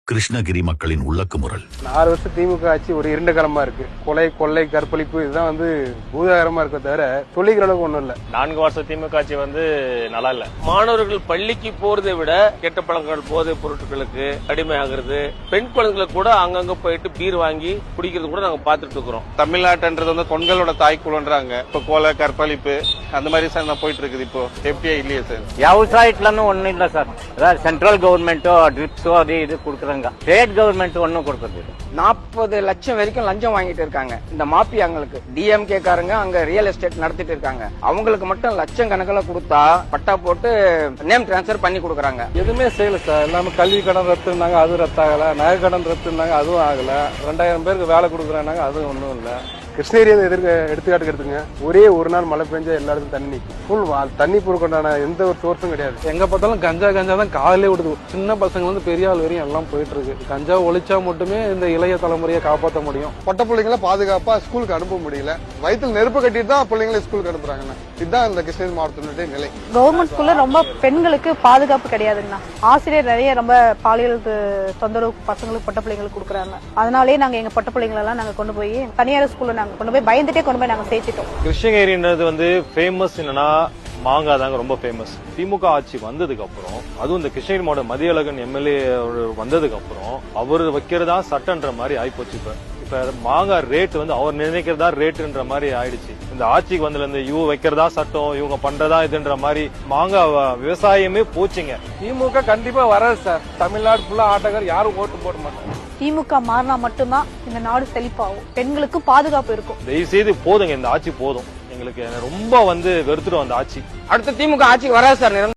கிருஷ்ணகிரி மக்களின் உள்ளக்குமுறல். 4 வருஷம் திமுக ஆட்சி ஒரு இருண்ட காலமா இருக்கு. கொலை, கொள்ளை, கற்பழிப்பு இதுதான் பூதாகரமா இருக்க தவிர சொல்லிக்கிற அளவுக்கு ஒண்ணும் இல்ல. 4 வருஷம் திமுக ஆட்சி நல்லா இல்ல. மாணவர்கள் பள்ளிக்கு போறதை விட கெட்ட பழக்கங்கள், போதைப் பொருட்களுக்கு அடிமையாகிறது, பெண் குழந்தைகளை கூட அங்கங்க போயிட்டு பீர் வாங்கி குடிக்கிறது கூட நாங்க பாத்துட்டு இருக்கிறோம். தமிழ்நாட்டுன்றது பெண்களோட தாய்க்குழுன்றாங்க. இப்ப கொலை, கற்பழிப்பு அந்த மாதிரி சார் போயிட்டு இருக்குது. இப்போ சேஃப்டியா இல்லையே சார். விவசாயத்துலன்னு ஒண்ணும் இல்ல சார். அதாவது சென்ட்ரல் கவர்மெண்டோ ட்ரிப்ஸோ அது இது கொடுக்குறாங்க. ஸ்டேட் கவர்மெண்ட் ஒன்னும் கொடுக்கறது 40 லட்சம் வரைக்கும் லஞ்சம் வாங்கிட்டு இருக்காங்க இந்த மாபியாங்களுக்கு. டிஎம்கே காரங்க அங்க ரியல் எஸ்டேட் நடத்திட்டு இருக்காங்க. அவங்களுக்கு மட்டும் லட்சம் கணக்கில் கொடுத்தா பட்டா போட்டு நேம் டிரான்ஸ்பர் பண்ணி கொடுக்குறாங்க. எதுவுமே செய்யல சார். எல்லாமே கல்வி கடன் ரத்துனாங்க, அது ரத்தாகல. நகை கடன் ரத்துனாங்க, அதுவும் ஆகல. 2000 பேருக்கு வேலை கொடுக்குறாங்க, அதுவும் ஒன்றும் இல்லை. கிருஷ்ணகிரியை எடுத்துக்காட்டுக்கு எடுத்துங்க. ஒரே ஒரு நாள் மழை பெஞ்சா எல்லா இடத்தும் தண்ணி நிற்கும். ஃபுல் தண்ணி பொருட்கொண்டான எந்த ஒரு சோர்ஸும் கிடையாது. எங்க பார்த்தாலும் கஞ்சா தான் காலையிலே விடுது. சின்ன பசங்க பெரிய ஆள் வரையும் எல்லாம் போயிட்டு இருக்கு. கஞ்சா ஒழிச்சா மட்டுமே இந்த இளைய தலைமுறையை காப்பாற்ற முடியும். பொட்ட பிள்ளைங்களை பாதுகாப்பா ஸ்கூலுக்கு அனுப்ப முடியல. வயிற்றுல நெருப்பு கட்டிட்டு தான் பிள்ளைங்களை ஸ்கூலுக்கு அனுப்புறாங்க. இதுதான் இந்த கிருஷ்ணகிரி மாவட்டத்தினுடைய நிலை. கவர்மெண்ட் ஸ்கூல்ல ரொம்ப பெண்களுக்கு பாதுகாப்பு கிடையாதுங்கண்ணா. ஆசிரியர் நிறைய ரொம்ப பாலியல் தொந்தரவு பசங்களுக்கு, பொட்ட பிள்ளைங்களுக்கு கொடுக்குறாங்க. அதனாலேயே நாங்க எங்க பொட்ட பிள்ளைங்களை எல்லாம் நாங்க கொண்டு போய் தனியார் ஸ்கூல்ல கொண்டு போய் பயந்துட்டே கொண்டு போய் நாங்க சேர்த்துட்டோம். கிருஷ்ணகிரின்றது ஃபேமஸ் என்னன்னா மாங்காய் தாங்க ரொம்ப ஃபேமஸ். திமுக ஆட்சி வந்ததுக்கு அப்புறம், அதுவும் இந்த கிருஷ்ணகிரி மாவட்ட மதியழகன் எம்எல்ஏ வந்ததுக்கு அப்புறம் அவர் வைக்கிறதா சட்டன்ற மாதிரி ஆயிப்போச்சு. இப்ப மாங்காய் ரேட் அவர் நினைக்கிறதா ரேட்டுன்ற மாதிரி ஆயிடுச்சு. இந்த ஆட்சிக்கு வந்ததுல இவங்க வைக்கிறதா சட்டம், இவங்க பண்றதா இதுன்ற மாதிரி மாங்காய் விவசாயமே போச்சுங்க. திமுக கண்டிப்பா வராது சார். தமிழ்நாடு ஃபுல்லா ஆட்டக்கார் யாரும் ஓட்டு போட மாட்டாங்க. திமுக மாறினா மட்டும்தான் இந்த நாடு செழிப்பாகும், பெண்களுக்கு பாதுகாப்பு இருக்கும். தயவு செய்து போதுங்க, இந்த ஆட்சி போதும். எங்களுக்கு ரொம்ப வெறுத்துடும் அந்த ஆட்சி. அடுத்த திமுக ஆட்சிக்கு வராது சார்.